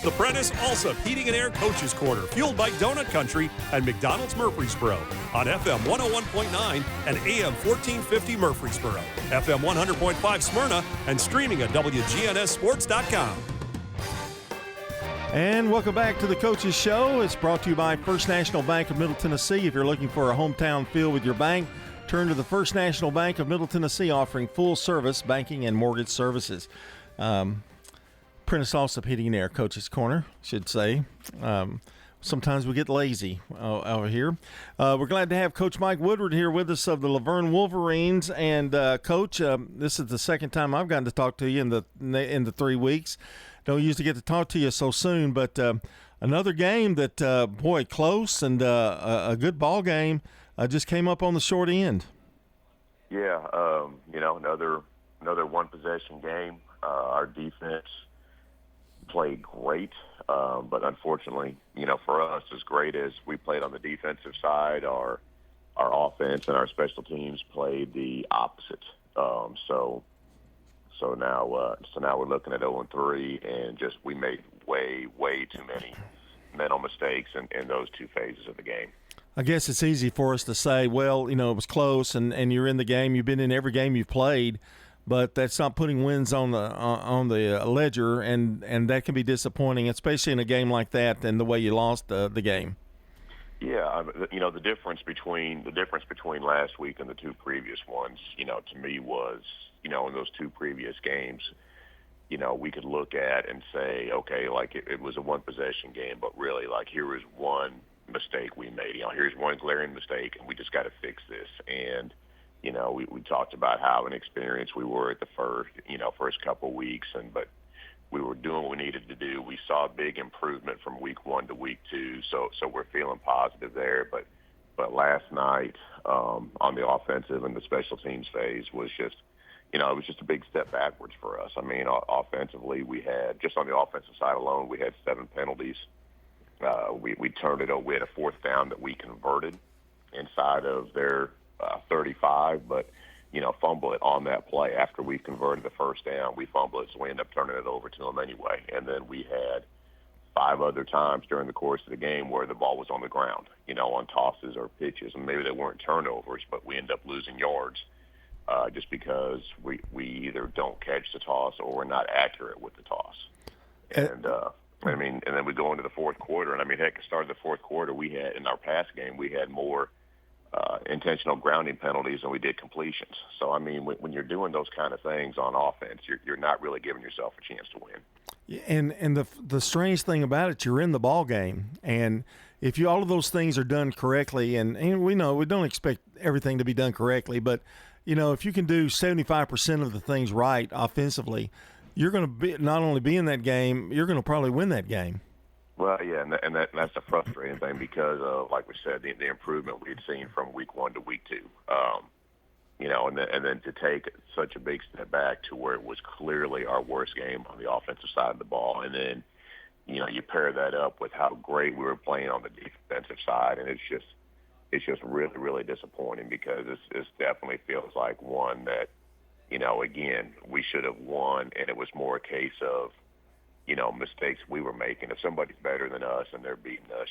The Prentice Alsop Heating and Air Coaches Corner, fueled by Donut Country and McDonald's Murfreesboro on FM 101.9 and AM 1450 Murfreesboro, FM 100.5 Smyrna, and streaming at WGNSSports.com. And welcome back to the Coaches Show. It's brought to you by First National Bank of Middle Tennessee. If you're looking for a hometown feel with your bank, turn to the First National Bank of Middle Tennessee, offering full-service banking and mortgage services. Prentice Alsop Heating and Air Coaches Corner, should say. Sometimes we get lazy over here. We're glad to have Coach Mike Woodward here with us of the Laverne Wolverines. And, Coach, this is the second time I've gotten to talk to you in the 3 weeks. Don't usually get to talk to you so soon, but another game that, close and a good ball game just came up on the short end. Yeah, another one-possession game. Our defense played great, but unfortunately, for us, as great as we played on the defensive side, our offense and our special teams played the opposite. So now we're looking at 0-3, and just we made way too many mental mistakes in those two phases of the game. I guess it's easy for us to say, well, it was close, and you're in the game. You've been in every game you've played, but that's not putting wins on the ledger, and that can be disappointing, especially in a game like that and the way you lost the game. Yeah, the difference between last week and the two previous ones, to me was, in those two previous games, we could look at and say, okay, like it was a one-possession game, but really, like, here was one mistake we made. Here's one glaring mistake, and we just got to fix this. And, we talked about how inexperienced we were at the first couple of weeks, but we were doing what we needed to do. We saw a big improvement from week 1 to week 2, so we're feeling positive there. But last night on the offensive and the special teams phase was just, it was just a big step backwards for us. I mean, offensively, we had, just on the offensive side alone, we had 7 penalties. We turned it over. We had a 4th down that we converted inside of their 35, but fumble it on that play after we converted the 1st down. We fumble it, so we end up turning it over to them anyway. And then we had 5 other times during the course of the game where the ball was on the ground, on tosses or pitches, and maybe they weren't turnovers, but we end up losing yards just because we either don't catch the toss or we're not accurate with the toss. And then we go into the 4th quarter, and at the start of the 4th quarter, we had, in our pass game, we had more intentional grounding penalties than we did completions. So, when you're doing those kind of things on offense, you're not really giving yourself a chance to win. And the strange thing about it, you're in the ball game, and if all of those things are done correctly, and we know we don't expect everything to be done correctly, but if you can do 75% of the things right offensively, you're going to be not only be in that game, you're going to probably win that game. Well, yeah, and that's a frustrating thing because, like we said, the improvement we had seen from week 1 to week 2, and then to take such a big step back to where it was clearly our worst game on the offensive side of the ball, and then you pair that up with how great we were playing on the defensive side, and it's just really, really disappointing because this definitely feels like one that, again, we should have won, and it was more a case of, mistakes we were making. If somebody's better than us and they're beating us,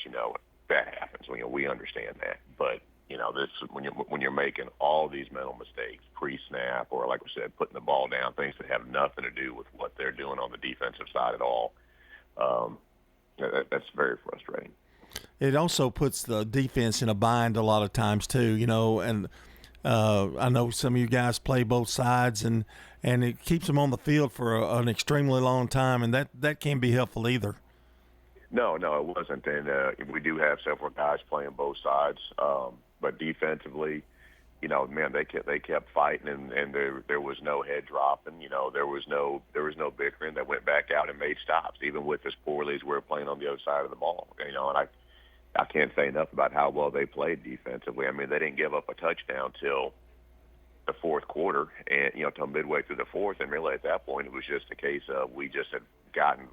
that happens. We understand that. But, this when you're making all these mental mistakes pre-snap or, like we said, putting the ball down, things that have nothing to do with what they're doing on the defensive side at all, that's very frustrating. It also puts the defense in a bind a lot of times too, and I know some of you guys play both sides, and it keeps them on the field for an extremely long time, and that can't be helpful either. No, it wasn't. And we do have several guys playing both sides, but defensively, they kept fighting, and there was no head dropping. There was no bickering. They went back out and made stops, even with as poorly as we were playing on the other side of the ball. And I can't say enough about how well they played defensively. They didn't give up a touchdown till the 4th quarter, and till midway through the 4th, and really at that point it was just a case of we just had gotten,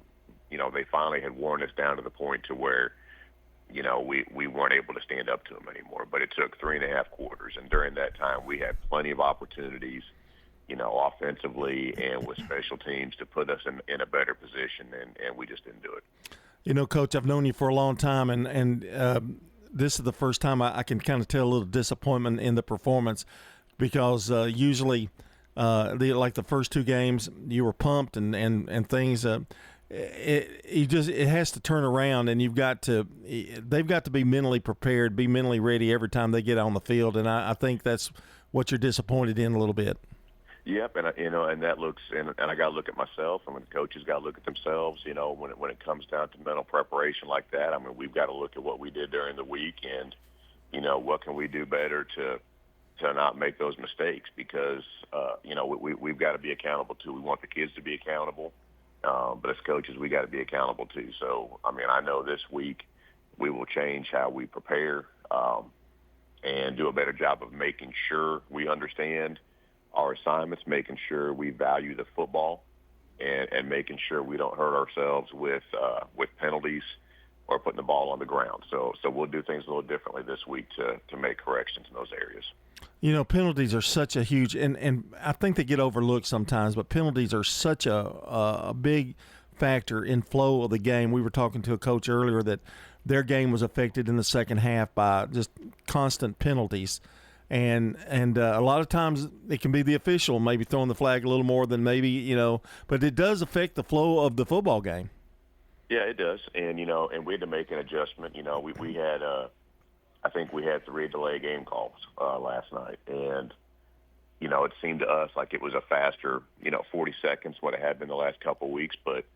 they finally had worn us down to the point to where, we weren't able to stand up to them anymore. But it took 3.5 quarters, and during that time we had plenty of opportunities, offensively and with special teams to put us in a better position, and we just didn't do it. Coach, I've known you for a long time, and this is the first time I can kind of tell a little disappointment in the performance because usually like the first two games you were pumped and things it has to turn around, and they've got to be mentally prepared, be mentally ready every time they get on the field, and I think that's what you're disappointed in a little bit. Yep, and and that looks, and I got to look at myself. I mean, the coaches got to look at themselves. When it comes down to mental preparation like that, I mean, we've got to look at what we did during the week, and what can we do better to not make those mistakes, because we've got to be accountable too. We want the kids to be accountable, but as coaches, we got to be accountable too. So, I mean, I know this week we will change how we prepare and do a better job of making sure we understand our assignments, making sure we value the football, and making sure we don't hurt ourselves with penalties or putting the ball on the ground. So we'll do things a little differently this week to make corrections in those areas. Penalties are such a huge, and I think they get overlooked sometimes, but penalties are such a big factor in flow of the game. We were talking to a coach earlier that their game was affected in the second half by just constant penalties. And a lot of times it can be the official maybe throwing the flag a little more than maybe, but it does affect the flow of the football game. Yeah, it does. And, and we had to make an adjustment. We had, I think we had 3 delay game calls last night. And, it seemed to us like it was a faster, 40 seconds what it had been the last couple of weeks. But,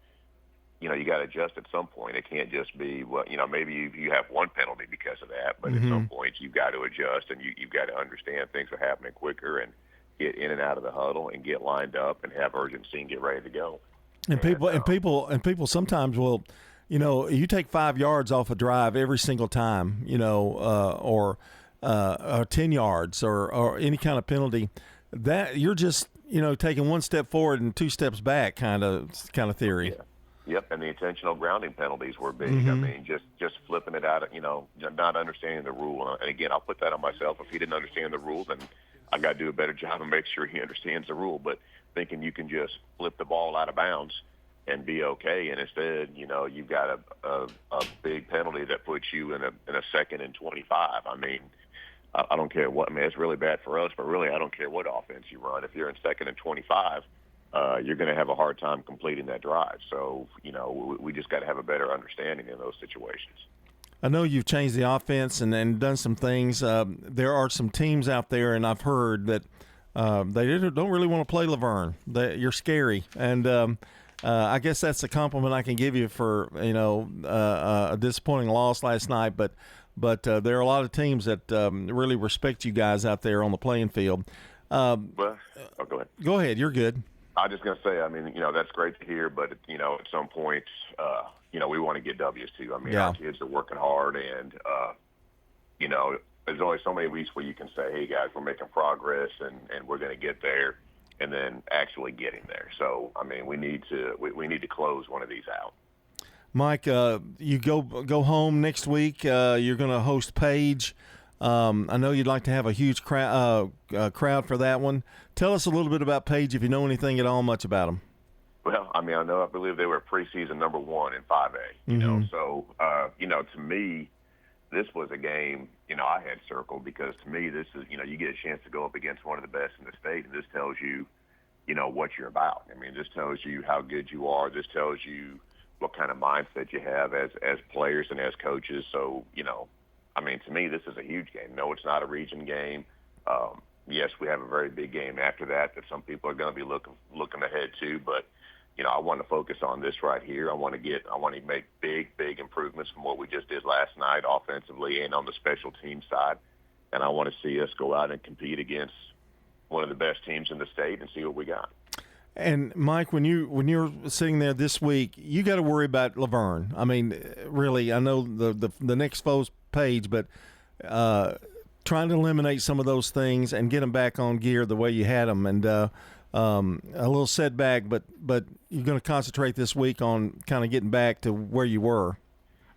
you got to adjust at some point. It can't just be, maybe you have one penalty because of that, but at some point you've got to adjust, and you've got to understand things are happening quicker and get in and out of the huddle and get lined up and have urgency and get ready to go. And people sometimes will, you take 5 yards off a drive every single time, or 10 yards or any kind of penalty, that you're just, taking one step forward and 2 steps back kind of theory. Yeah. Yep, and the intentional grounding penalties were big. I mean, just flipping it out, not understanding the rule. And again, I'll put that on myself. If he didn't understand the rule, then I got to do a better job and make sure he understands the rule. But thinking you can just flip the ball out of bounds and be okay, and instead, you've got a big penalty that puts you in a 2nd and 25. I mean, I don't care what. I mean, it's really bad for us, but really, I don't care what offense you run. If you're in 2nd and 25. You're going to have a hard time completing that drive. So, we just got to have a better understanding in those situations. I know you've changed the offense and done some things. There are some teams out there, and I've heard that they don't really want to play Vergne. You're scary. And I guess that's a compliment I can give you for, a disappointing loss last night. But there are a lot of teams that really respect you guys out there on the playing field. Go ahead. Go ahead. You're good. I was just going to say, I mean, that's great to hear, but, at some point, we want to get W's too. I mean, Our kids are working hard, and, there's only so many weeks where you can say, hey, guys, we're making progress, and we're going to get there, and then actually getting there. So, I mean, we need to close one of these out. Mike, you go home next week. You're going to host Page. I know you'd like to have a huge crowd for that one. Tell us a little bit about Page, if you know anything at all much about them. Well, I mean, I believe they were preseason number 1 in 5A. So to me, this was a game I had circled, because to me this is you get a chance to go up against one of the best in the state, and this tells you what you're about. I mean, this tells you how good you are. This tells you what kind of mindset you have as players and as coaches. So I mean, to me, this is a huge game. No, it's not a region game. Yes, we have a very big game after that some people are going to be looking ahead to. But I want to focus on this right here. I want to make big improvements from what we just did last night, offensively and on the special team side. And I want to see us go out and compete against one of the best teams in the state and see what we got. And Mike, when you're sitting there this week, you got to worry about Vergne. I mean, really, I know the next foe's Page, but trying to eliminate some of those things and get them back on gear the way you had them, and a little setback, but you're going to concentrate this week on kind of getting back to where you were.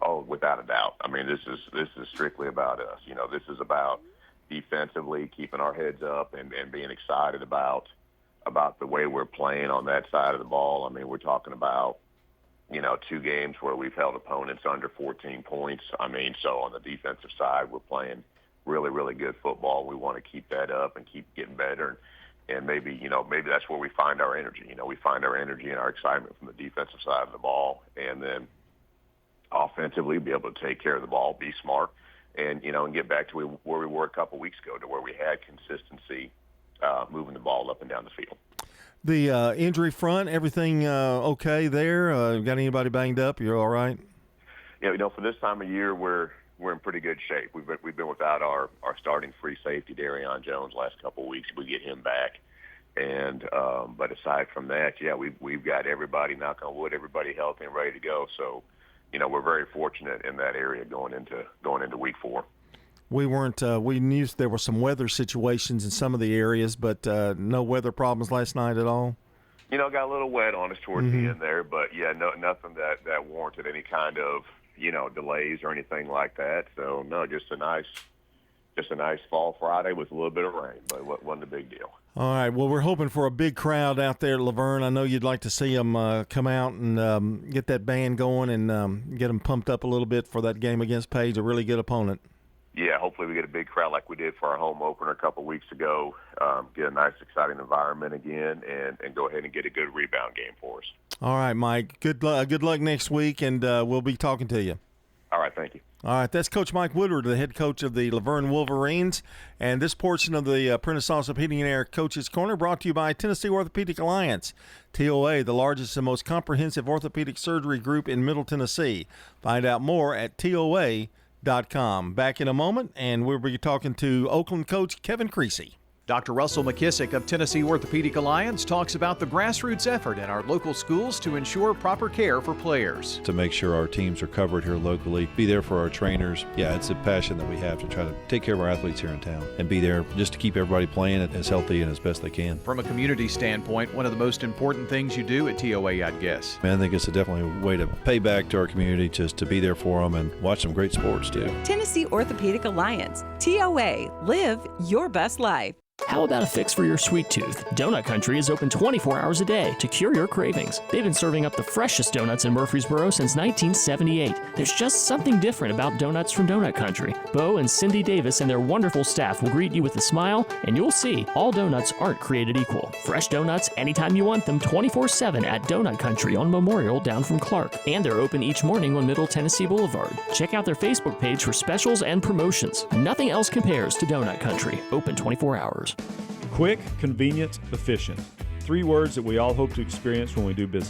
Oh, without a doubt. I mean, this is strictly about us. This is about defensively keeping our heads up and being excited about about the way we're playing on that side of the ball. I mean, we're talking about, 2 games where we've held opponents under 14 points. I mean, so on the defensive side, we're playing really, really good football. We want to keep that up and keep getting better. And maybe that's where we find our energy. We find our energy and our excitement from the defensive side of the ball. And then offensively, be able to take care of the ball, be smart, and get back to where we were a couple weeks ago, to where we had consistency moving the ball up and down the field. The injury front, everything okay there? Got anybody banged up? You're all right? Yeah, for this time of year, we're in pretty good shape. We've been without our starting free safety, Darian Jones, last couple of weeks. We get him back, and but aside from that, yeah, we've got everybody, knock on wood, everybody healthy and ready to go. So, we're very fortunate in that area going into week 4. We weren't. We knew there were some weather situations in some of the areas, but no weather problems last night at all. Got a little wet on us towards the end there, but yeah, nothing that warranted any kind of delays or anything like that. So no, just a nice fall Friday with a little bit of rain, but it wasn't a big deal. All right. Well, we're hoping for a big crowd out there at Laverne. I know you'd like to see them come out and get that band going and get them pumped up a little bit for that game against Page, a really good opponent. Yeah, hopefully we get a big crowd like we did for our home opener a couple weeks ago, get a nice, exciting environment again, and go ahead and get a good rebound game for us. All right, Mike. Good luck next week, and we'll be talking to you. All right, thank you. All right, that's Coach Mike Woodward, the head coach of the Laverne Wolverines. And this portion of the Prentice Allsup Heating and Air Coaches Corner brought to you by Tennessee Orthopedic Alliance, TOA, the largest and most comprehensive orthopedic surgery group in Middle Tennessee. Find out more at TOA.com. Back in a moment, and we'll be talking to Oakland coach Kevin Creasy. Dr. Russell McKissick of Tennessee Orthopedic Alliance talks about the grassroots effort in our local schools to ensure proper care for players. To make sure our teams are covered here locally, be there for our trainers. Yeah, it's a passion that we have to try to take care of our athletes here in town and be there just to keep everybody playing as healthy and as best they can. From a community standpoint, one of the most important things you do at TOA, I'd guess. I think it's definitely a way to pay back to our community, just to be there for them and watch some great sports too. Tennessee Orthopedic Alliance, TOA, live your best life. How about a fix for your sweet tooth? Donut Country is open 24 hours a day to cure your cravings. They've been serving up the freshest donuts in Murfreesboro since 1978. There's just something different about donuts from Donut Country. Bo and Cindy Davis and their wonderful staff will greet you with a smile, and you'll see all donuts aren't created equal. Fresh donuts anytime you want them, 24/7 at Donut Country on Memorial down from Clark. And they're open each morning on Middle Tennessee Boulevard. Check out their Facebook page for specials and promotions. Nothing else compares to Donut Country. Open 24 hours. Quick, convenient, efficient. 3 words that we all hope to experience when we do business.